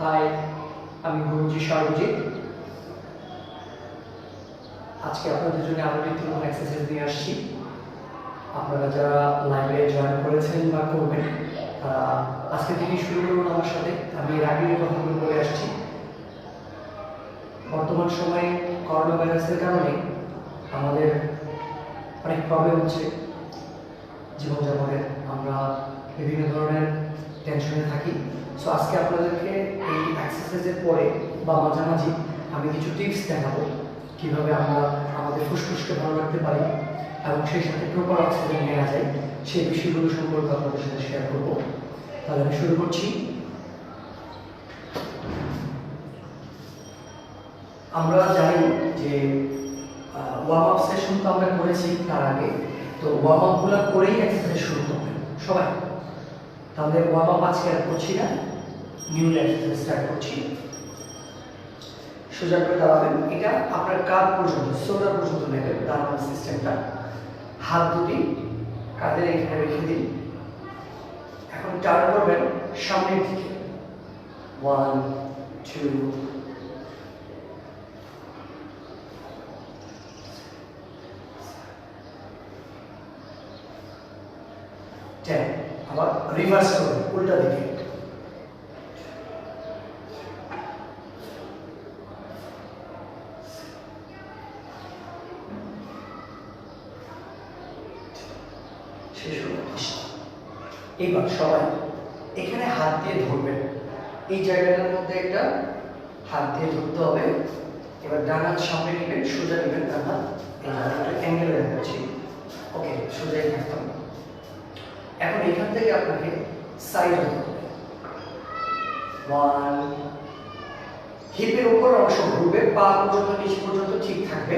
High, আমি গুরুজি সর্বজিৎ। আজকে আপনাদের জন্য আরো একটি নতুন এক্সারসাইজ নিয়ে আসছি। আপনারা যারা লাইভে জয়েন করেছেন বা করবেন তারা আজকে থেকে শুরু করুন আমার সাথে। আমি এর আগে কথাগুলো বলে আসছি। বর্তমান সময়ে করোনা ভাইরাসের কারণে আমাদের অনেক প্রবলেম হচ্ছে জীবনযাপনে। আমরা বিভিন্ন ধরনের টেনশনে থাকি। সো আজকে আপনাদেরকে এই এক্সারসাইজের পরে বা মাঝামাঝি আমি কিছু টিপস দেখাবো কীভাবে আমরা আমাদের ফুসফুসকে ভালো রাখতে পারি এবং সেই সাথে প্রপার অক্সিজেন নেওয়া যায়, সেই বিষয়গুলো সম্পর্কে আপনাদের সাথে শেয়ার করব। তাহলে আমি শুরু করছি। আমরা জানি যে ওয়ার্ম আপ সেশন তো আমরা করেছি তার আগে, তো ওয়ার্ম আপগুলো করেই এক্সারসাইজ শুরু করবেন সবাই। তাহলে ওয়ার্ম আপ আজকে আর করছি না, নিউ এক্সারসাইজ স্টার্ট করছি। সোজা করে দাঁড়াবেন, এটা আপনার কাঁধ পর্যন্ত শোল্ডার পর্যন্ত নেবেন দাঁড়ানোর সিস্টেমটা। হাত দুটি কাঁধের এখানে রেখে দিন। এখন টার্ন করবেন সামনের দিকে। 1 2 10। আবার রিভার্স করবেন উল্টা দিকে। এবার সবাই এখানে হাত দিয়ে ধরবেন, এই জায়গাটার মধ্যে একটা হাত দিয়ে ধরতে হবে। এবার ডান হাত সামনে নেবেন, সোজা নেবেন ডান হাত, এই জায়গাটা অ্যাঙ্গেলে রাখছি। ওকে, সোজাই থাকতাম। এখন এখান থেকে আপনাকে সাইড হতে হবে। 1, হিপের উপর অংশ ঘুরবে, পা পর্যন্ত নিচ পর্যন্ত ঠিক থাকবে।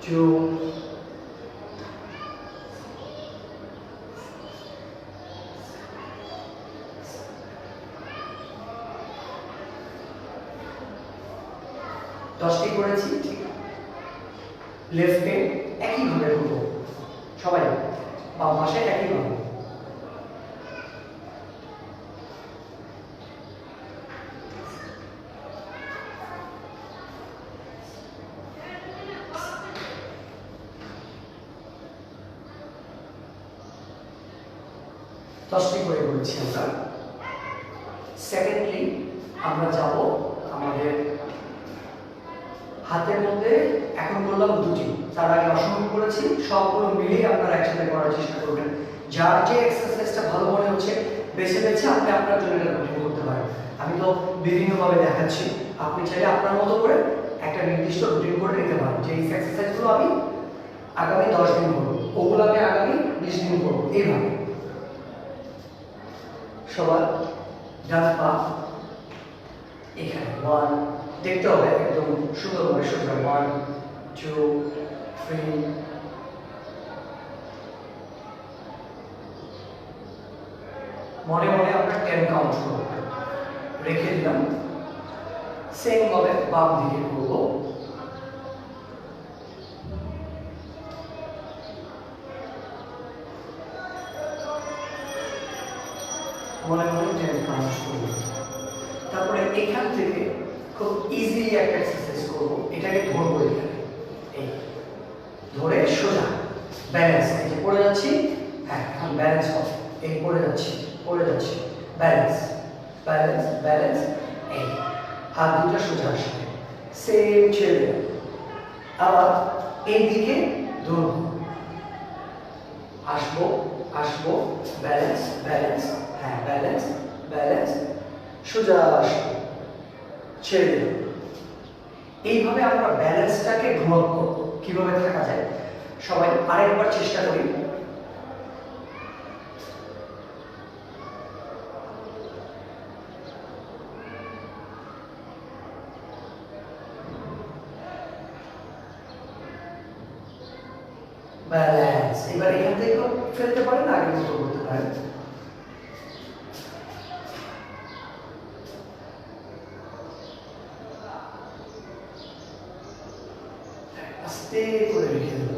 2, 10টি করেছি, ঠিক। লেফটে একইভাবে করবো সবাই, বাম পাশে একইভাবে। দশটি করে বলেছি আমরা। সেকেন্ডলি আমরা যাব আমাদের হাতের মধ্যে, এখন বললাম দুটি, তার আগে অসংখ্য করেছি, সবগুলো মিলিয়ে আপনারা একসাথে করার চেষ্টা করবেন। যার যে এক্সারসাইজটা ভালো মনে হচ্ছে বেছে বেছে আপনি আপনার জন্য এটা কন্টিনিউ করতে পারেন। আমি তো বিভিন্নভাবে দেখাচ্ছি, আপনি চাইলে আপনার মতো করে একটা নির্দিষ্ট রুটিন করে নিতে পারেন যে এই এক্সারসাইজগুলো আমি আগামী 10 দিন করবো, ওগুলো আমি আগামী 20 দিন করবো, এইভাবে। সবার ডান পা এখানে 1, দেখতে হবে একদম সুন্দরভাবে সোজা। 1 2 3 মনে মনে আমরা 10 কাউন্ট করব, রেখে দিলাম। সেম ভাবে বাম দিকে করব। মনে মনে 10 কাউন্ট করব। তারপরে এখান থেকে খুব ইজিলি একটা এক্সারসাইজ করব। এটাকে ধরবো, এখানে এই ধরে সোজা ব্যালেন্স, এই যে পড়ে যাচ্ছি, হ্যাঁ এখন ব্যালেন্স হবে, এই পড়ে যাচ্ছি ব্যালেন্স ব্যালেন্স ব্যালেন্স, এই হাত দুটো সোজা আসবে, সেম ছেড়ে দেব। আবার এই দিকে ধরবো, আসবো আসবো, ব্যালেন্স ব্যালেন্স, হ্যাঁ ব্যালেন্স ব্যালেন্স, সোজা আসবো, ছেড়ে দেব। এইভাবে আমরা ব্যালেন্সটাকে গ্রো করব। কিভাবে থাকা যায় সবাই আরেকবার চেষ্টা করি। ব্যালেন্স, এবার এখান থেকে ফেলতে পারেন, আগের মতো করতে পারেন। আস্তে করে রেখে দেব,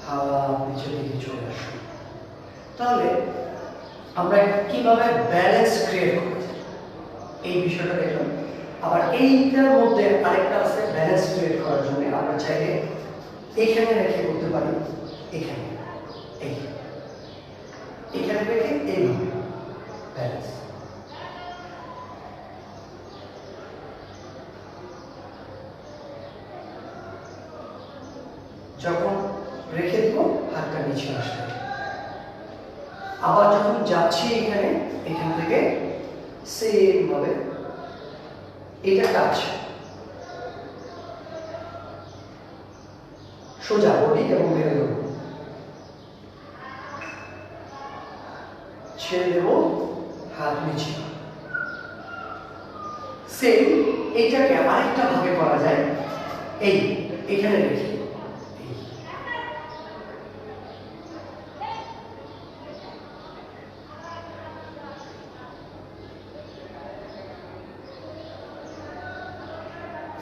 হাওয়া নিচের দিকে চলে আসবে। তাহলে আমরা কিভাবে ব্যালেন্স ক্রিয়েট করতে এই বিষয়টা দেখলাম। আবার এইটার মধ্যে আরেকটা আছে ব্যালেন্স ক্রিয়েট করার জন্য আমরা চাইলে এখানে রেখে করতে পারি, এখানে এখানে রেখে এইভাবে ব্যালেন্স। যখন রেখে দিব হাতটা নিচে আসবে, আবার যখন যাচ্ছি এখান থেকে সেম ভাবে এটা টাচ সোজা বডি এবং মেরে দেবো, ছেড়ে দেব হাত নিচে। সেম এইটাকে আরেকটা ভাবে করা যায়, এখানে রেখে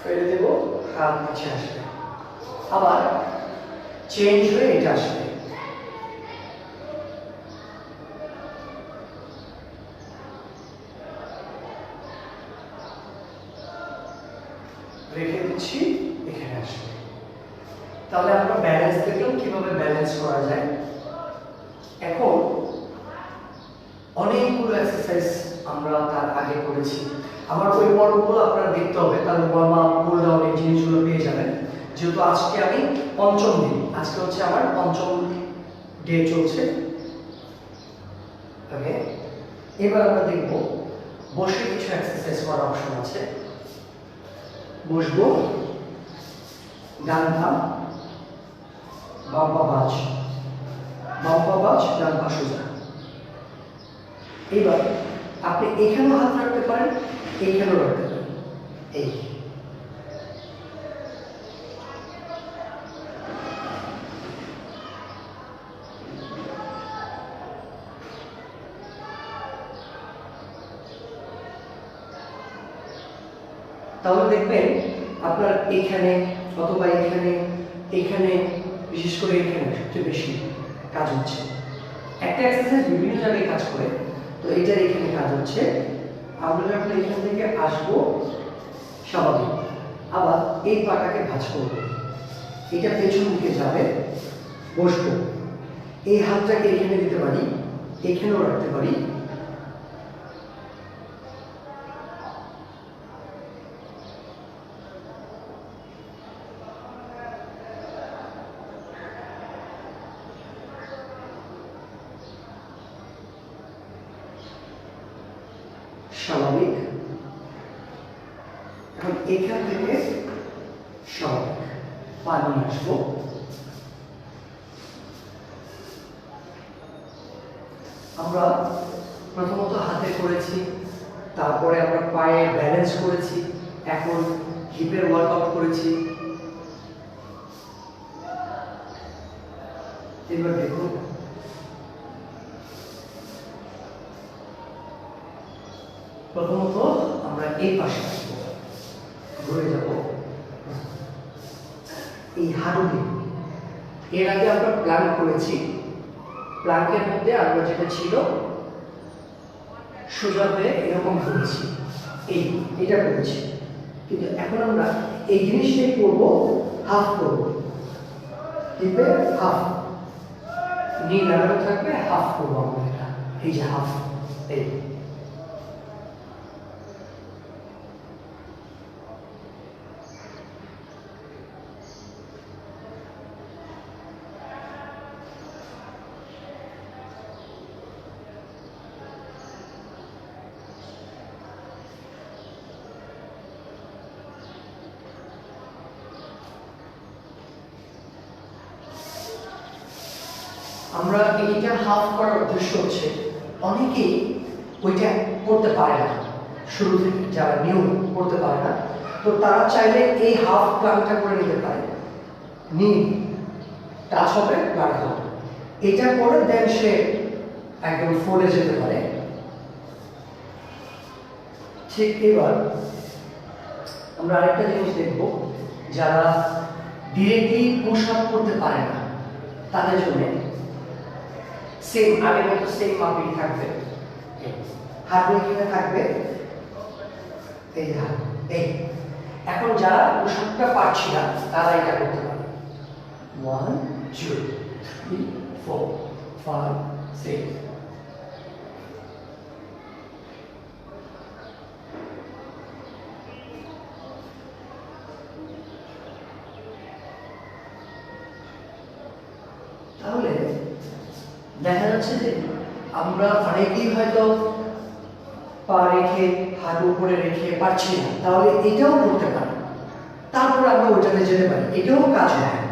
ফেলে দেব, হাত নিচে আসবে, আবার চেঞ্জ হয়ে এটা আসবে। রেখে দিচ্ছি, এখানে আসবে। তাহলে আমরা ব্যালেন্স দেখলাম কিভাবে ব্যালেন্স করা যায়। এখন অনেকগুলো এক্সারসাইজ আমরা তার আগে করেছি, আমার ওই পর্বগুলো আপনারা দেখতে হবে, তাহলে ওয়ার্ম আপ কুল ডাউন এই জিনিসগুলো পেয়ে যাবেন। যেহেতু আজকে আমি পঞ্চম দিন, আজকে হচ্ছে আমার পঞ্চম ডে চলছে। ওকে, এবার আমরা দেখব বসে কিছু এক্সারসাইজ করার অপশন আছে। বসবো, ডান পা বাম পা ভাঁজ, বাম পা ভাঁজ, ডান পা সোজা। এবার আপনি এখানেও হাত রাখতে পারেন, এইখানেও রাখতে পারেন। তাহলে দেখবেন আপনার এখানে অথবা এখানে বিশেষ করে এখানে সবচেয়ে বেশি কাজ হচ্ছে। একটা এক্সারসাইজ বিভিন্ন জায়গায় কাজ করে, তো এটার এখানে কাজ হচ্ছে। আমরা যখন এখান থেকে আসবো স্বাভাবিক, আবার এই পাটাকে ভাঁজ করবো, এটা পেছন দিকে যাবে, বসবো, এই হাতটাকে এখানে দিতে পারি, এখানেও রাখতে পারি। স্বাভাবিক। এখন এখান থেকে স্বাভাবিক পানি আসবো, আমরা প্রথমত হাতে করেছি, তারপরে আমরা পায়ে ব্যালেন্স করেছি, এখন হিপের ওয়ার্কআউট করেছি। এবার দেখুন প্রথমত আমরা এই পাশে আসবো, ঘুরে যাব এই হাঁটু দিয়ে। এর আগে আমরা প্ল্যাঙ্ক করেছি, প্ল্যাঙ্কের মধ্যে আমরা যেটা ছিল সোজা হয়ে এরকম করেছি, এটা করেছি। কিন্তু এখন আমরা এই জিনিসটাই করবো, হাফ করবো, হিপে হাফ, নি লাগানো থাকবে, হাফ করবো আমরা এটা, এই যে হাফ। এই আমরা এইটা হাফ করার উদ্দেশ্য হচ্ছে অনেকেই ওইটা করতে পারে না, শুরু থেকে যারা নিউ করতে পারে না, তো তারা চাইলে এই হাফ প্ল্যাঙ্কটা করে নিতে পারে। নি টাচ হবে, প্ল্যাঙ্ক হবে, এটা করে দেন সে একদম ফোরে যেতে পারে। ঠিক এবার আমরা আরেকটা জিনিস দেখব, যারা ডিরেক্টলি পুশ আপ করতে পারে না তাদের জন্য সেম আগের মতো সেম মাপেই থাকবে, হাত এখানে থাকবে, এই হাত, এই। এখন যারা পোশাকটা পারছি না তারা এটা করতে পারে। 1 2 3 4 5 6। তাহলে দেখা যাচ্ছে যে আমরা অনেকেই হয়তো পা রেখে হাত উপরে রেখে পারছি না, তাহলে এটাও করতে পারি, তারপর আমরা ওইটাতে যেতে পারি, এটাও কাজ হয়,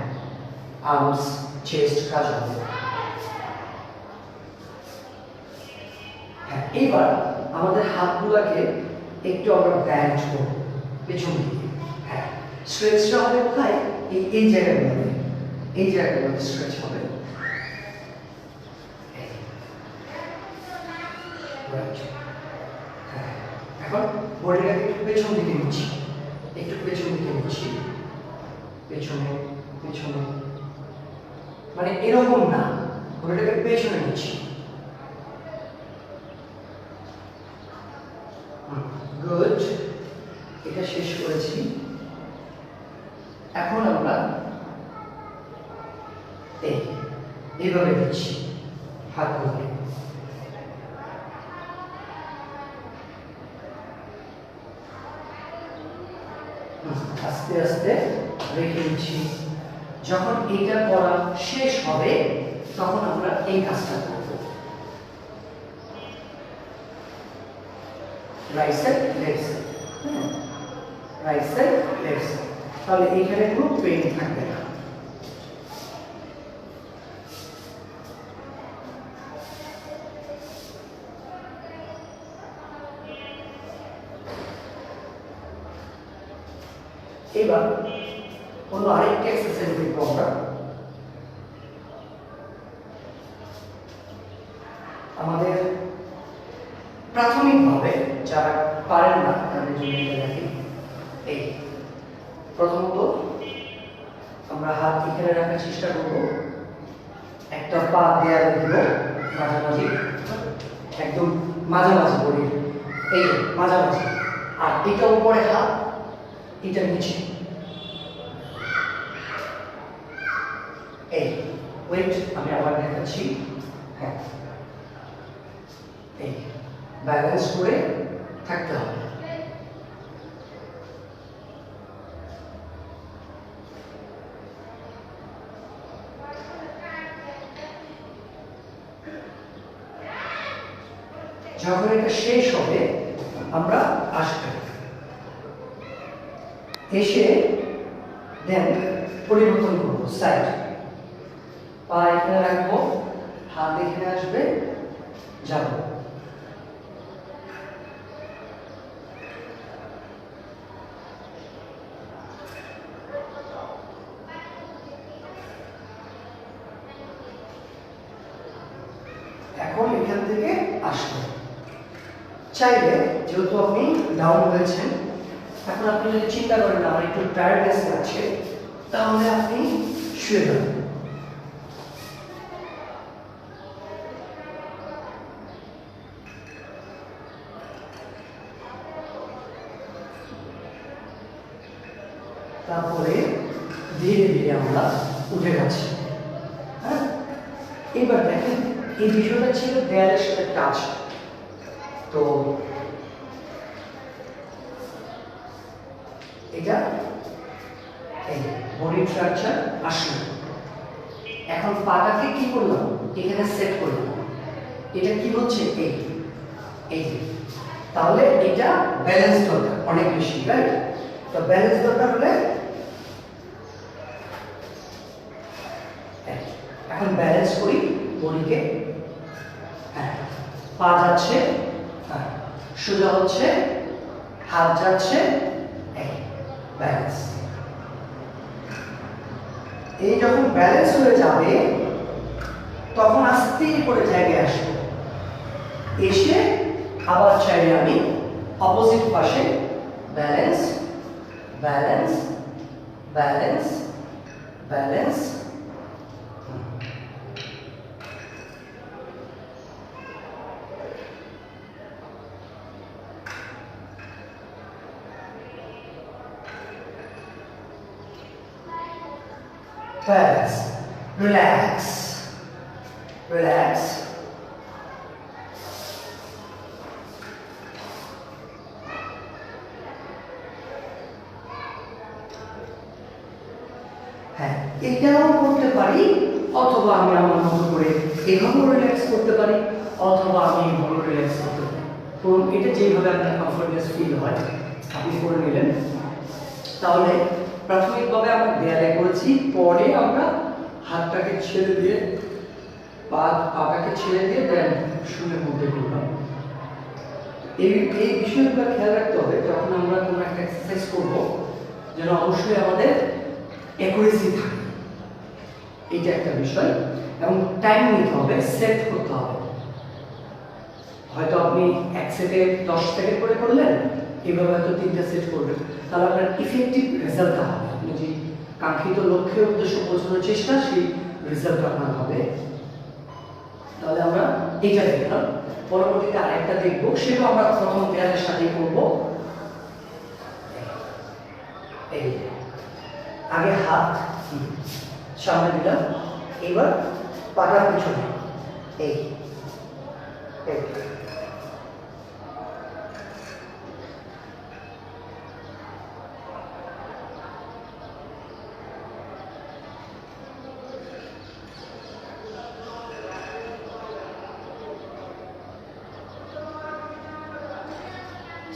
আর্মস চেস্ট কাজ হবে। হ্যাঁ, এবার আমাদের হাতগুলোকে একটু আমরা ব্যান্ড করব পেছন দিকে। হ্যাঁ, স্ট্রেচটা হবে কোথায়? এই জায়গাগুলোতে, এই জায়গাগুলোতে স্ট্রেচ হবে। এখন বডিটাকে একটু পেছন দিকে নিচ্ছি, একটু পেছন দিকে নিচ্ছি, পেছনে পেছনে, মানে এরকম না, বডিটাকে পেছনে নিচ্ছি। গুড, এটা শেষ করেছি। এখন আমরা এইভাবে দিচ্ছি হাতগুলোকে। আস্তে আস্তে রেখে দিচ্ছি। যখন এটা করা শেষ হবে তখন আমরা এই কাজটা করব। Right side left side, right side left side, তাহলে এইখানে কোনো পেইন থাকবে না। এবার অন্য আরেকটা এক্সারসাইজ দেখবো আমরা। আমাদের প্রাথমিকভাবে যারা পারেন না তাদের জন্য দেখি, এই প্রথমত আমরা হাত এখানে রাখার চেষ্টা করব, একটা পা দেয়ালে দিব মাঝামাঝি, একদম মাঝামাঝি বডির, এই মাঝামাঝি, আর এটা উপরে হাত, এটা নিচে। এই ওয়েট আমি আবার দেখাচ্ছি। হ্যাঁ, এই ব্যালেন্স করে থাকতে হবে। যখন এটা শেষ হবে আমরা আসবো, এসে দেন পরিবর্তন করবো সাইড, পা এখানে রাখবো, হাত এখানে আসবে, যাব। এখন এখান থেকে আসবে। চাইলে যেহেতু আপনি ডাউন হয়েছেন, এখন আপনি যদি চিন্তা করেন আমার একটু টায়ার্ডনেস আছে, তাহলে আপনি শুয়ে যাবেন। তারপরে ধীরে ধীরে আমরা উঠে যাচ্ছি। হ্যাঁ, এবার দেখেন এই বিষয়টা ছিল দেয়ালের সাথে টাচ, তো এটা এই বডি স্ট্রাকচার আসলো। এখন পাটাকে কি করলাম, এখানে সেট করলাম, এটা কি হচ্ছে এই এই, তাহলে এটা ব্যালেন্স দরকার অনেক বেশি, রাইট? তো ব্যালেন্স দরকার হলে এখন ব্যালেন্স করি বডিকে। হ্যাঁ, পা যাচ্ছে, হ্যাঁ সোজা হচ্ছে, হাত যাচ্ছে, এই ব্যালেন্স। এই যখন ব্যালেন্স হয়ে যাবে তখন আস্তে করে জায়গায় আসবো, এসে আবার চাইলে আমি অপোজিট পাশে ব্যালেন্স ব্যালেন্স ব্যালেন্স ব্যালেন্স, ব্যাস, রিল্যাক্স রিল্যাক্স। হ্যাঁ, এটাও করতে পারি, অথবা আমি আমার মতো করে এভাবেও রিল্যাক্স করতে পারি, অথবা আমি এইভাবে রিল্যাক্স করতে পারি। তো এটা যেভাবে আপনার কমফর্টনেস ফিল হয় আপনি করে নিলেন। তাহলে প্রাথমিকভাবে আমরা দেয়ালে করেছি, পরে আমরা হাতটাকে ছেড়ে দিয়ে পাটাকে ছেড়ে দিয়ে দেন শূন্যের মধ্যে করলাম। এই বিষয়গুলো খেয়াল রাখতে হবে যখন আমরা কোনো একটা এক্সারসাইজ করব, যেন অবশ্যই আমাদের অ্যাকুরেসি থাকে, এটা একটা বিষয়। এবং টাইম নিতে হবে, সেট করতে হবে। হয়তো আপনি এক সেটে 10 সেকেন্ড করে করলেন, এইভাবে হয়তো 3টা সেট করবেন, তাহলে আপনার ইফেক্টিভ রেজাল্টটা হবে। আপনি যে কাঙ্ক্ষিত লক্ষ্যের উদ্দেশ্য পৌঁছানোর চেষ্টা, সেই রেজাল্ট আপনার হবে। তাহলে আমরা এইটা দেখলাম, পরবর্তীতে আরেকটা দেখব, সেটা আমরা প্রথম দেয়ালের সাথে করব। এই আগে হাত সামনে দিলাম, এবার পাটার পিছনে এই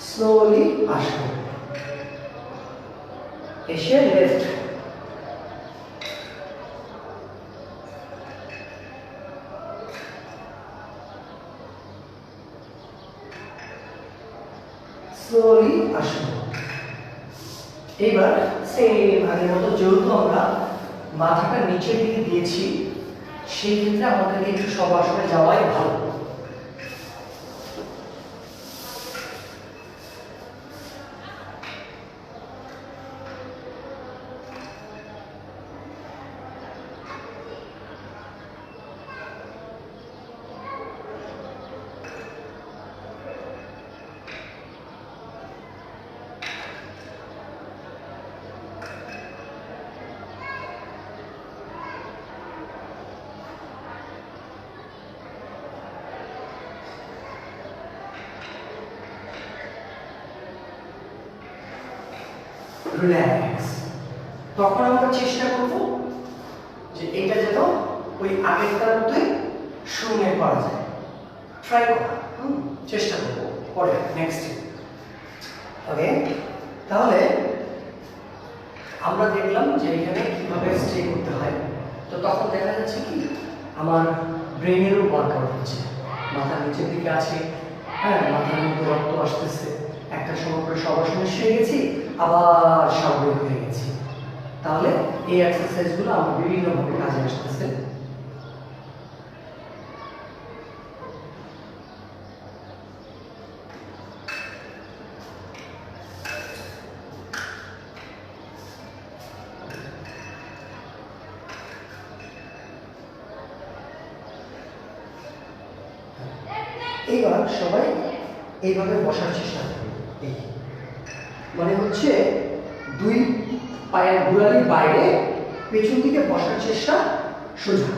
স্লোলি আসবো, এসে লেফট, স্লোলি আসবো। এবার সেম আগের মতো, যেহেতু আমরা মাথাটা নিচের দিকে দিয়েছি, সেই ক্ষেত্রে আমাদেরকে একটু সবাসনে যাওয়াই ভালো। রিল্যাক্স। তখন আমরা চেষ্টা করব যে এটা যেন ওই আগেরটার মতোই শূন্যে করা যায়, ট্রাই করা, চেষ্টা করব পরে নেক্সট। ওকে, তাহলে আমরা দেখলাম যে এখানে কিভাবে স্টে করতে হয়। তো তখন দেখা যাচ্ছে কি আমার ব্রেনেরও ওয়ার্কআউট হচ্ছে, মাথা নিচের দিকে আছে, হ্যাঁ, মাথার মধ্যে রক্ত আসতেছে, একটা সময় করে সবাসনে সেরে গেছি, আবার স্বাভাবিক হয়ে গেছি। তাহলে এই এক্সারসাইজগুলো আমার বিভিন্নভাবে কাজে আসতেছে। এইবার সবাই এইভাবে বসার চেষ্টা করবে, এই মানে হচ্ছে দুই পায়ের গোড়ালির বাইরে পেছন দিকে বসার চেষ্টা, সোজা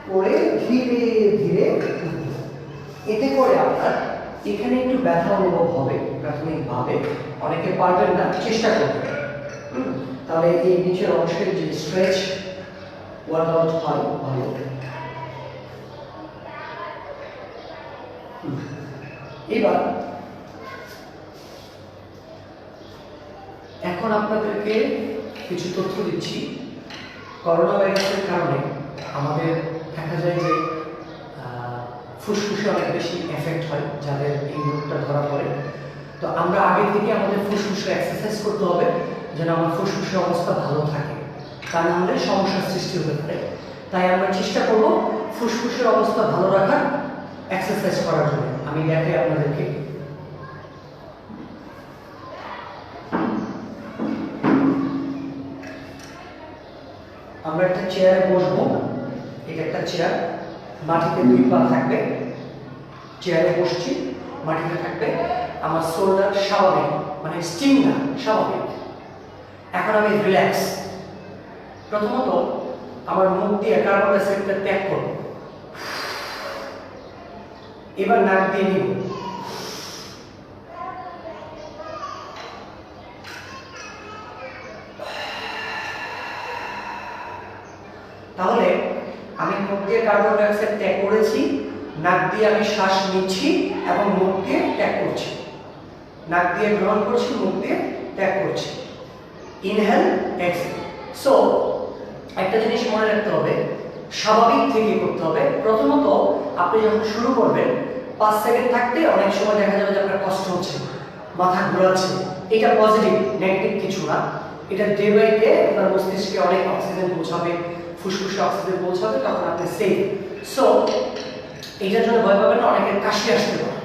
করে ধীরে ধীরে। এতে করে আপনার এখানে একটু ব্যথা অনুভব হবে প্রাথমিকভাবে, অনেকে পারবেন না, চেষ্টা করবেন। তাহলে এই নিচের অংশের যে স্ট্রেচ ওয়ার্কআউট হয় ভালো। এবার এখন আপনাদেরকে কিছু তথ্য দিচ্ছি। করোনা ভাইরাসের কারণে আমাদের দেখা যায় যে ফুসফুসে অনেক বেশি এফেক্ট হয় যাদের এই রোগটা ধরা পড়ে। তো আমরা আগে থেকে আমাদের ফুসফুসে এক্সারসাইজ করতে হবে যেন আমার ফুসফুসের অবস্থা ভালো থাকে, তা না হলে সমস্যার সৃষ্টি হতে পারে। তাই আমরা চেষ্টা করব ফুসফুসের অবস্থা ভালো রাখার এক্সারসাইজ করার জন্য। আমি দেখাই আপনাদেরকে। আমরা একটা চেয়ারে বসবো, এটা একটা চেয়ার, মাটিতে দুই পা থাকবে, চেয়ারে বসছি, মাটিতে থাকবে, আমার শোল্ডার স্বাভাবিক, মানে স্টিম না, স্বাভাবিক। এখন আমি রিল্যাক্স, প্রথমত আমার মুখ দিয়ে কার্বন ডাই অক্সাইডটা ত্যাগ করব, এবার নাক দিয়ে নিব, তাহলে আমি মুখ দিয়ে কার্বন ডাই অক্সাইড ত্যাগ করেছি, নাক দিয়ে আমি শ্বাস নিচ্ছি এবং মুখ দিয়ে ত্যাগ করছি, নাক দিয়ে গ্রহণ করছি, মুখ দিয়ে ত্যাগ করছি, ইনহেল এক্সহেল। সো একটা জিনিস মনে রাখতে হবে, স্বাভাবিক থেকে করতে হবে। প্রথমত আপনি যখন শুরু করবেন 5 সেকেন্ড থাকতে অনেক সময় দেখা যাবে যে আপনার কষ্ট হচ্ছে, মাথা ঘোরাচ্ছে, এটা পজিটিভ, নেগেটিভ কিছু না। এটা ডে বাই ডে আপনার মস্তিষ্কে অনেক অক্সিজেন পৌঁছাবে, ফুসফুসে অক্সিজেন পৌঁছাবে, তখন আপনি সেফ। সো এইটার জন্য ভয় পাবেন না, অনেকের কাশি আসতে পারে,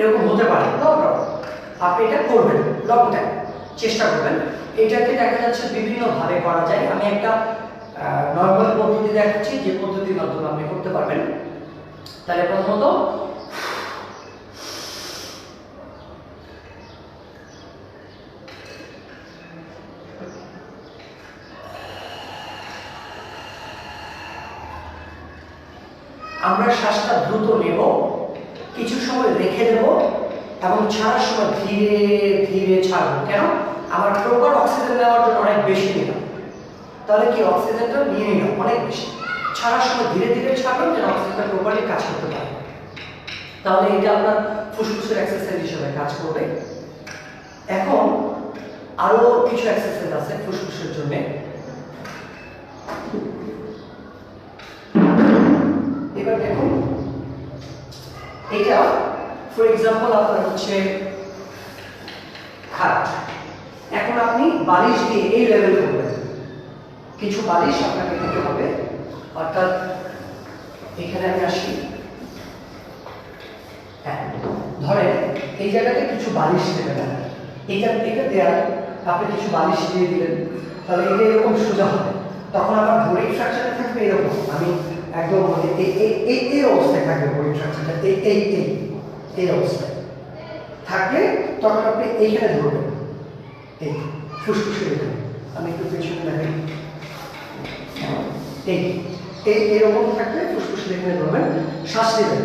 এরকম হতে পারে, আপনি এটা করবেন লং টাইম, চেষ্টা করবেন। এটাকে দেখা যাচ্ছে বিভিন্ন ভাবে করা যায়। আমি একটা নরমাল পদ্ধতি দেখাচ্ছি, যে পদ্ধতির মাধ্যমে আপনি করতে পারবেন। তাহলে প্রথমত আমরা শ্বাসটা দ্রুত নেব, কিছু সময় রেখে দেব এবং ছাড়ার সময় ধীরে ধীরে ছাড়বো। কেন? আমার প্রপার অক্সিজেন নেওয়ার জন্য অনেক বেশি নিলাম, তাহলে কি অক্সিজেনটা নিয়ে নিলাম অনেক বেশি, ছাড়ার সময় ধীরে ধীরে ছাড়বেন যেন অক্সিজেনটা প্রপারলি কাজ করতে পারে। তাহলে এটা আপনার ফুসফুসের এক্সারসাইজ হিসেবে কাজ করবে। এখন আরো কিছু এক্সারসাইজ আছে ফুসফুসের জন্য। এবার দেখুন, এটা ফর এক্সাম্পল আপনার হচ্ছে খাট। এখন আপনি বালিশ দিয়ে এই লেভেল করবেন, কিছু বালিশ আপনাকে দিতে হবে। অর্থাৎ এখানে আমি আসি, হ্যাঁ ধরেন এই জায়গাতে কিছু বালিশ দেবেন, এটা দেওয়ার আপনি কিছু বালিশ দিয়ে দিলেন, তাহলে এটা এরকম সোজা হবে। তখন আমার বডি স্ট্রাকচারটা থাকবে এরকম, আমি একদম এই অবস্থায় থাকবে বডি স্ট্রাকচারটা, এই অবস্থায় থাকলে তখন আপনি এইখানে ধরবেন, এই ফুসফুসের এখানে। আমি একটু পেছনে দেখাই, এইরকম থাকলে ফুসফুসের এখানে ধরবেন, শ্বাস নেবেন।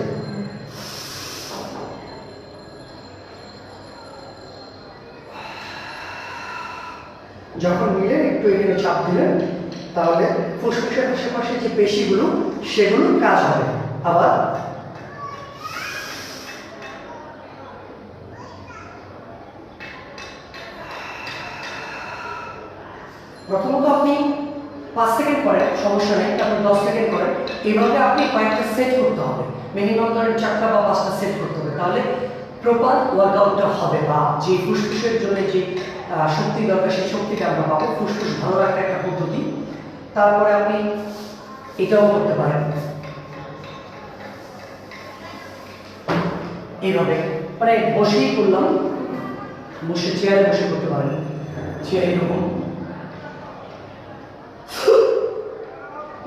যখন নিলেন একটু এখানে চাপ দিলেন, তাহলে ফুসফুসের আশেপাশে যে পেশিগুলো সেগুলোর কাজ হবে। আবার প্রথমত আপনি 5 সেকেন্ড করেন, সমস্যা নেই, তারপর 10 সেকেন্ড করেন। এইভাবে আপনি কয়েকটা সেট করতে হবে, মিনিমাম ধরেন 4টা বা 5টা সেট করতে হবে, তাহলে প্রপার ওয়ার্কআউটটা হবে, বা যে ফুসফুসের জন্য যে শক্তি দরকার সেই শক্তিটা আমরা পাবো। ফুসফুস ভালো রাখার একটা পদ্ধতি। তারপরে আপনি এটাও করতে পারেন, এইভাবে মানে বসেই করলাম, বসে চেয়ারে বসে করতে পারেন, চেয়ারে এরকম,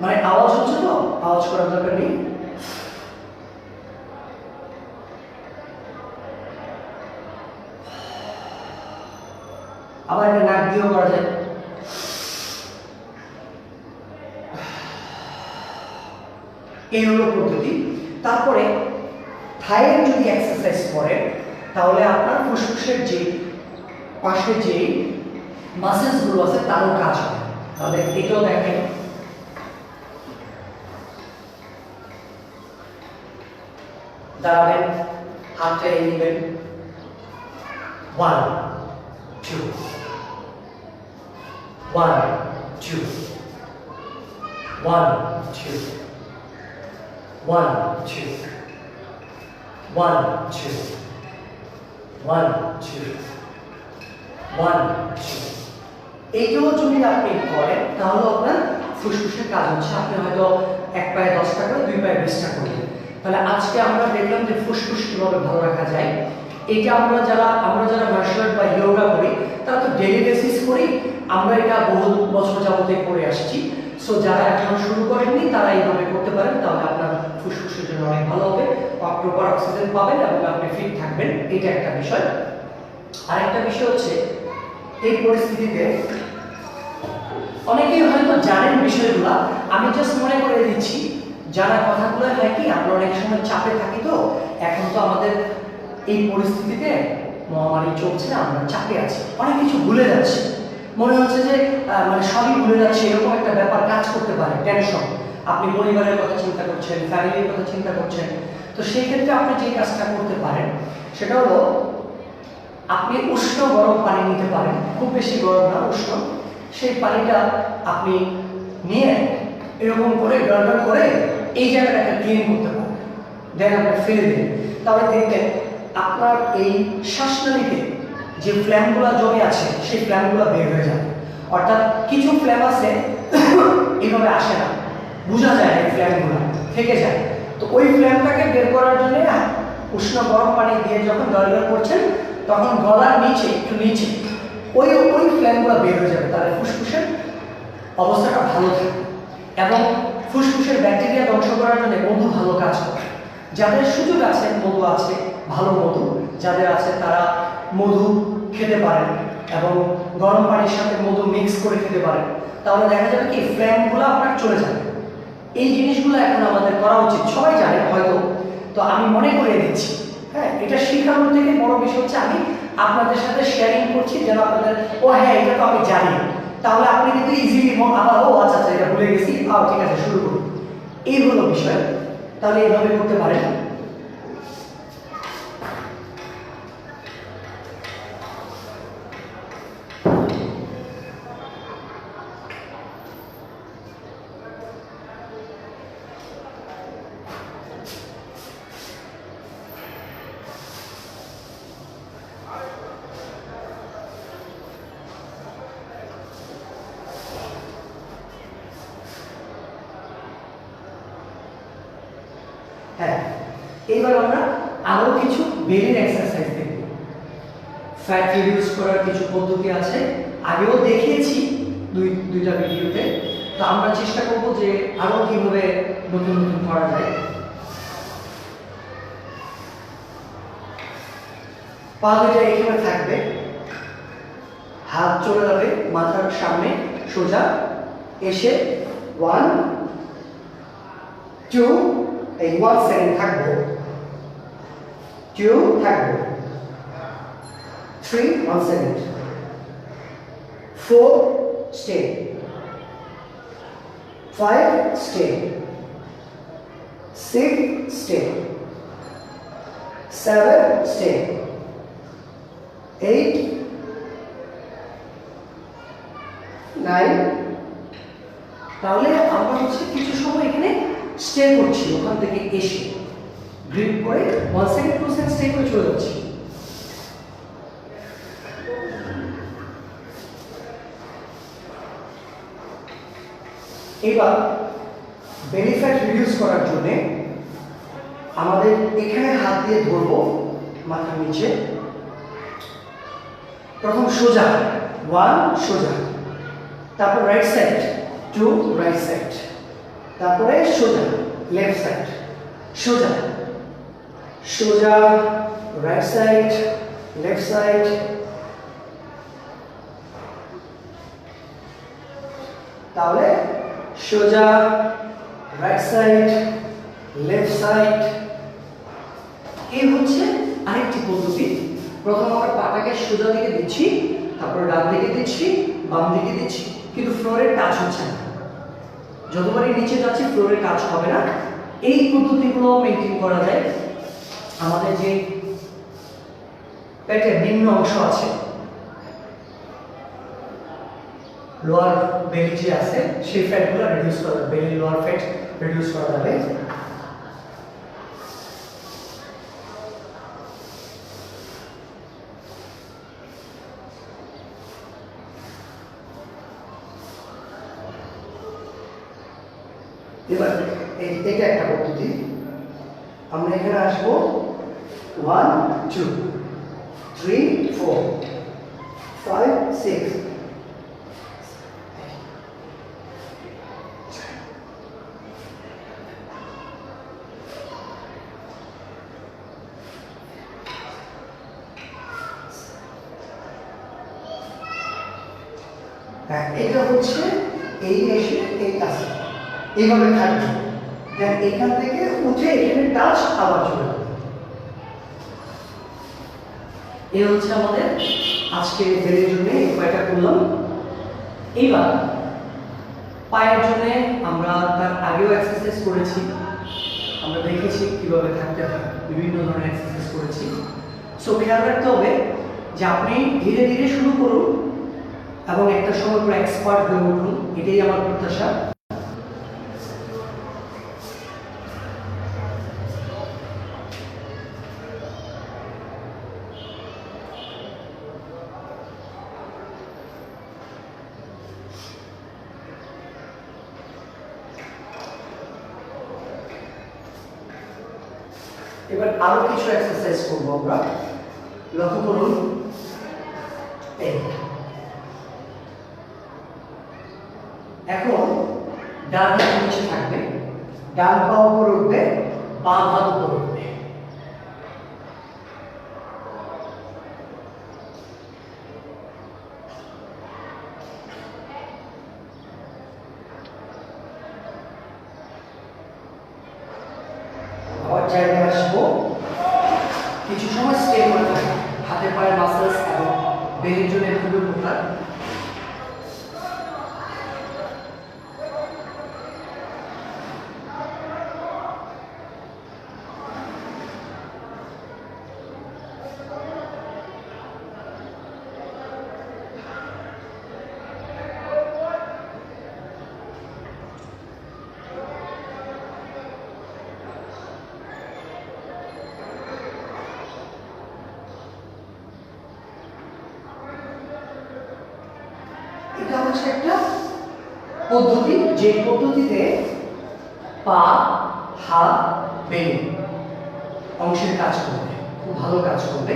মানে আওয়াজ হচ্ছে তো, আওয়াজ করার দরকার নেই। আবার এটা নাক দিয়েও করা যায়। এই হলো পদ্ধতি। তারপরে থাইয়ের যদি এক্সারসাইজ করেন, তাহলে আপনার ফুসফুসের যে পাশে যে মাসেলস গুলো আছে তারও কাজ হয়। তাহলে এটাও দেখেন, দাঁড়াবেন, হাতটা এই নেবেন, 1 2 1 2 1 2 1 2 1 2 1 2 1 2। এইটাও যদি আপনি করেন তাহলে আপনার ফুসফুসের কাজ হচ্ছে। আপনি হয়তো এক পায়ে 10টা করে, 2 পায়ে 20টা করবেন। তাহলে আজকে আমরা দেখলাম যে ফুসফুস কিভাবে ভালো রাখা যায়। এটা আমরা যারা মার্শাল আর্ট বা যোগা করি তারা তো ডেইলি বেসিস করি, আমরা এটা বহু বছর যাবতে করে আসছি। সো যারা এখনো শুরু করেননি তারা এইভাবে করতে পারেন, তাহলে আপনার ফুসফুসের জন্য অনেক ভালো হবে, প্রপার অক্সিজেন পাবেন এবং আপনি ফিট থাকবেন। এটা একটা বিষয়। আরেকটা বিষয় হচ্ছে এই পরিস্থিতিতে অনেকেই হয়তো জানেন বিষয়গুলো, আমি জাস্ট মনে করে দিচ্ছি। যারা কথাগুলো হয় কি, আমরা অনেক সময় চাপে থাকি, তো এখন তো আমাদের এই পরিস্থিতিতে মহামারী চলছে, আমরা চাপে আছি, অনেক কিছু ভুলে যাচ্ছি, মনে হচ্ছে যে মানে সবই ভুলে যাচ্ছে, এরকম একটা ব্যাপার কাজ করতে পারে, টেনশন। আপনি পরিবারের কথা চিন্তা করছেন, ফ্যামিলির কথা চিন্তা করছেন, তো সেই ক্ষেত্রে আপনি যে কাজটা করতে পারেন সেটা হলো আপনি উষ্ণ গরম পানি নিতে পারেন, খুব বেশি গরম না, উষ্ণ। সেই পানিটা আপনি নিয়ে এরকম করে গার্গল করে এই জায়গাটাকে ক্লিন করতে পারেন, দেন আপনি ফেলে দিন। তাহলে দেখবেন আপনার এই শ্বাসনালীতে যে ফ্ল্যামগুলো জমে আছে সেই ফ্ল্যামগুলো বের হয়ে যাবে। অর্থাৎ কিছু ফ্ল্যাম আছে এইভাবে আসে না, বোঝা যায় এই ফ্ল্যামগুলো থেকে যায়, তো ওই ফ্ল্যামটাকে বের করার জন্য উষ্ণ গরম পানি দিয়ে যখন গার্গল করছেন তখন গলার নিচে একটু নিচে ওই ওই ফ্ল্যামগুলো বের হয়ে যাবে, তাহলে ফুসফুসের অবস্থাটা ভালো থাকবে এবং ফুসফুসের ব্যাকটেরিয়া ধ্বংস করার জন্য মধু ভালো কাজ করে। যাদের সুযোগ আছে, মধু আছে, ভালো মধু যাদের আছে তারা মধু খেতে পারেন এবং গরম পানির সাথে মধু মিক্স করে খেতে পারেন, তাহলে দেখা যাবে কি ফ্ল্যামগুলো আপনার চলে যাবে। এই জিনিসগুলো এখন আমাদের করা উচিত, সবাই জানে হয়তো, তো আমি মনে করে দিচ্ছি। হ্যাঁ, এটা শেখানোর থেকে বড় বিষয় হচ্ছে আমি আপনাদের সাথে শেয়ারিং করছি, যেন আপনাদের ও হ্যাঁ এটা তো আমি জানি, তাহলে আপনি কিন্তু ইজিলি আবার ও আচ্ছা আচ্ছা এটা ভুলে গেছি, ঠিক আছে শুরু করি, এই হলো বিষয়। তাহলে এইভাবে করতে পারেন। হ্যাঁ, এইবার আমরা আরো কিছু বেলির এক্সারসাইজ দেখব। ফ্যাট রিডিউস করার কিছু পদ্ধতি আছে, আগেও দেখিয়েছি দুইটা ভিডিওতে, তো আমরা চেষ্টা করব যে আরো কিভাবে নতুন নতুন করা যায়। পা দুইটা এখানে থাকবে, হাত চলে যাবে মাথার সামনে সোজা, এসে 1 2 এই 1 সেকেন্ড থাকবো, 2 থাকবো, 3 1 second, 4 stay, 5 stay, 6 stay, 7 stay, 8 9। তাহলে আমরা হচ্ছে কিছু সময় এখানে স্টে করছি, ওখান থেকে এসে গ্রিপ করে 1 সেকেন্ড 2 সেকেন্ড স্টে করে চলে যাচ্ছি। এবার বেলি ফ্যাট রিডিউস করার জন্য আমাদের এখানে হাত দিয়ে ধরবো মাথার নিচে, প্রথম সোজা 1 সোজা, তারপর রাইট সাইড 2 রাইট সাইড, তারপরে সোজা লেফট সাইড, সোজা সোজা রাইট সাইড লেফট সাইড, তাহলে সোজা রাইট সাইড লেফট সাইড। এই হচ্ছে আরেকটি পদ্ধতি। প্রথম আমরা পাটাকে সোজা দিকে দিচ্ছি, তারপর ডান দিকে দিচ্ছি, বাম দিকে দিচ্ছি, কিন্তু ফ্লোরের টাচ হচ্ছে না, যতবারই নিচে যাচ্ছে ফ্লোরের কাজ হবে না। এই পদ্ধতিগুলো মেনটেন করা যায়। আমাদের যে পেটের নিম্ন অংশ আছে, লোয়ার বেলি যে আছে, সেই ফ্যাটগুলো রিডিউস করা যাবে, বেলি লোয়ার ফ্যাট রিডিউস করা যাবে। এবার এটা একটা পদ্ধতি, আমরা এখানে আসবো 1 2 3 4 5 6 7 হ্যাঁ, এটা হচ্ছে এই এসে এই কাছে এইভাবে থাকবে, দেন এখান থেকে উঠে এখানে টাচ আবার চলে যাবে। এই হচ্ছে আমাদের আজকে দিনের জন্য এই কয়টা করলাম। এইবার পায়ের জন্য আমরা তার আগেও এক্সারসাইজ করেছি, আমরা দেখেছি কিভাবে থাকতে হয়, বিভিন্ন ধরনের এক্সারসাইজ করেছি। সো খেয়াল রাখতে হবে যে আপনি ধীরে ধীরে শুরু করুন এবং একটা সময় পর এক্সপার্ট হয়ে উঠুন, এটাই আমার প্রত্যাশা। এবার আরো কিছু এক্সারসাইজ করব আমরা, লক্ষ্য করুন। এখন ডান হাত নিচে থাকবে, ডান পা উপর উঠবে, বাম হাত উপর উঠবে। আবার জায়গায় আসবো, কিছু সময় স্টে করে থাকবে। হাতের পায়ের মাসেলস এবং বেলের জন্য খুবই উপকার। এটা হচ্ছে একটা পদ্ধতি, যে পদ্ধতিতে পা, হাত, বেল অংশের কাজ করবে, খুব ভালো কাজ করবে।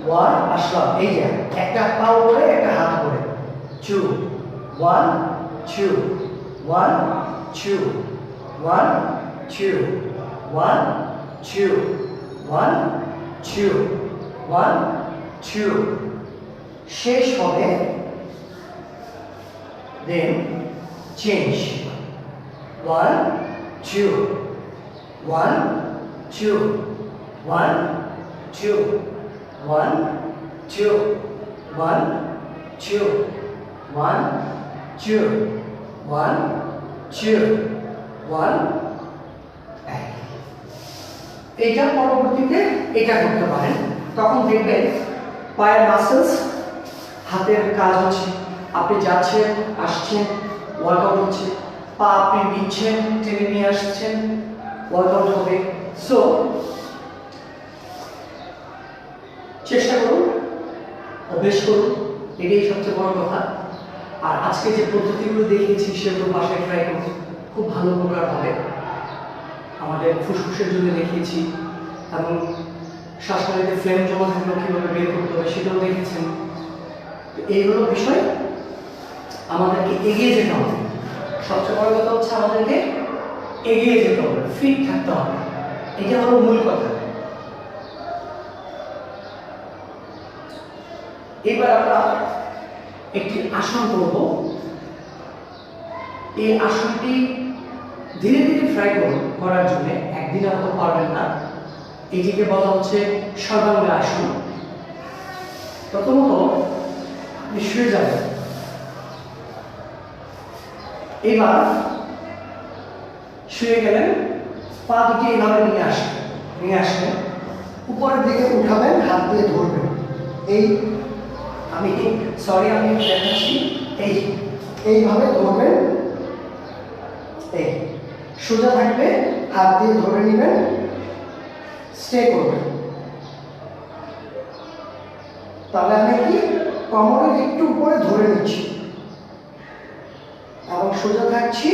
ওয়ান আসলাম, এই যে একটা পা উপরে একটা হাত উপরে, 2 1 2 1 2 1 2 1 2 1 2 1 2, শেষ হবে দেন চেঞ্জ 1 2 1 2 1 2 1 2 1 2 1 2 1 2 1। এইটা পরবর্তীতে এটা করতে পারেন, তখন দেখবেন পায়ের মাসেলস, হাতের কাজ হচ্ছে, আপনি যাচ্ছেন আসছেন ওয়ার্কআউট হচ্ছে, পা আপনি নিচ্ছেন টেনে নিয়ে আসছেন ওয়ার্কআউট হবে। সো চেষ্টা করুন, অভ্যেস করুন, এটাই সবচেয়ে বড় কথা। আর আজকে যে পদ্ধতিগুলো দেখিয়েছি সেগুলো বাসায় ট্রাই করুন, খুব ভালো উপকার হবে। আমাদের ফুসফুসের জন্য দেখিয়েছি এবং শ্বাসনালীতে ফ্লেম জমা থাকলেও কীভাবে বের করতে হবে সেটাও দেখেছেন। তো এইগুলো বিষয় আমাদেরকে এগিয়ে যেতে হবে। সবচেয়ে বড় কথা হচ্ছে আমাদেরকে এগিয়ে যেতে হবে, ফিট থাকতে হবে, এটা হলো মূল কথা। এবার আমরা একটি আসন করব। এই আসনটি ধীরে ধীরে ট্রাই করুন করার জন্য, একদিনে হয়তো পারবেন না। এটিকে বলা হচ্ছে সর্বাঙ্গ আসন। প্রথমত আপনি শুয়ে যাবেন, এবার শুয়ে গেলেন, পা দুটি এভাবে নিয়ে আসবেন, উপরের দিকে উঠাবেন, হাত দিয়ে ধরবেন। এই আমি দেখাচ্ছি, এইভাবে ধরবেন, এই সোজা থাকবে, হাত দিয়ে ধরে নেবেন, স্টে করবেন। তাহলে আমি কি কোমরের একটু উপরে ধরে নিচ্ছি এবং সোজা থাকছি।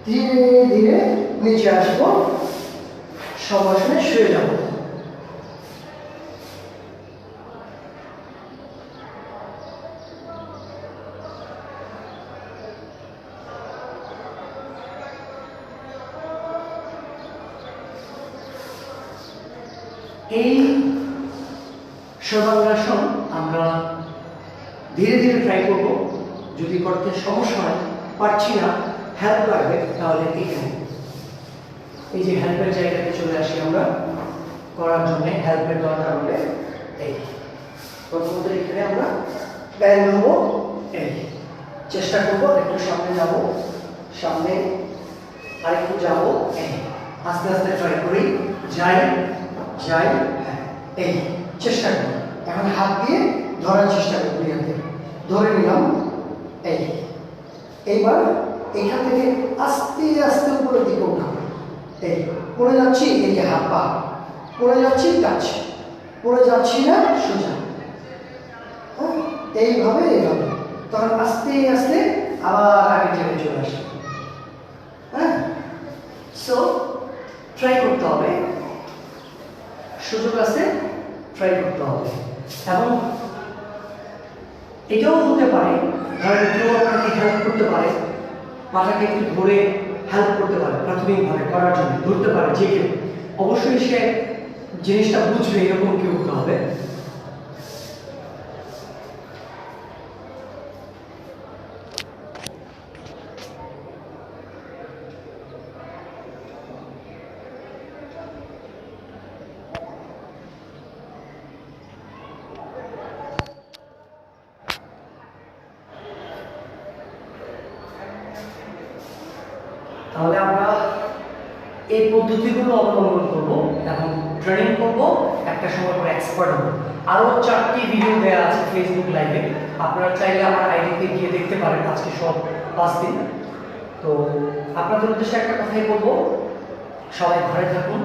ধীরে ধীরে নিচে আসবো, শবাসনে শুয়ে যাব। এই সর্বাঙ্গাসন আমরা ধীরে ধীরে ট্রাই করব। যদি করতে সমস্যা হয়, পারছি না, হেল্প লাগবে, তাহলে এখানে এই যে হেল্পের জায়গাতে চলে আসি আমরা করার জন্য। হেল্পের দরকার হলে এই প্রথমত এখানে আমরা ব্যায়াম হবো, এই চেষ্টা করবো একটু সামনে যাব, সামনে আরেকটু যাব, এই আস্তে আস্তে ট্রাই করি, যাই যাই, হ্যাঁ এই চেষ্টা করি। এখন হাত দিয়ে ধরার চেষ্টা করি, হাতে ধরে নিলাম, এই এইবার এখান থেকে আস্তে আস্তে উপরের দিকে উঠাবো, এই পড়ে যাচ্ছি, এই যে হাত পা পড়ে যাচ্ছি, কাজ পড়ে যাচ্ছি না, সোজা, হ্যাঁ এইভাবে এইভাবে, তখন আস্তে আস্তে আবার আগের জায়গায় চলে আসে। হ্যাঁ, সো ট্রাই করতে হবে, সুযোগ আছে, ট্রাই করতে হবে। এবং এটাও হতে পারে ধরেন কেউ আপনাকে হেল্প করতে পারে, পাটাকে একটু ধরে হেল্প করতে পারে প্রাথমিকভাবে করার জন্য, ধরতে পারে যে কেউ, অবশ্যই সে জিনিসটা বুঝবে এরকম কেউ হতে হবে। তাহলে আমরা এই পদ্ধতিগুলো অবলম্বন করব এবং ট্রেনিং করব, একটা সময় পরে এক্সপার্ট হব। আরও 4টি ভিডিও দেওয়া আছে ফেসবুক লাইভে, আপনারা চাইলে আমার আইডিতে গিয়ে দেখতে পারেন, আজকে সব 5 দিন। তো আপনাদের উদ্দেশ্যে একটা কথাই বলবো, সবাই ঘরে থাকুন,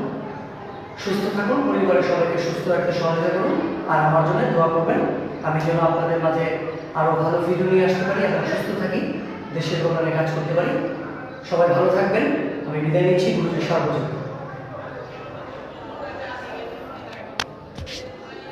সুস্থ থাকুন, পরিবারের সবাইকে সুস্থ রাখতে সহযোগিতা করুন, আর আমার জন্য দোয়া করবেন, আমি যেন আপনাদের মাঝে আরও ভালো ভিডিও নিয়ে আসতে পারি এবং সুস্থ থাকি, দেশের কল্যাণে কাজ করতে পারি। সবাই ভালো থাকবেন, আমি বিদায় নিচ্ছি, গুরুজি সর্বজন।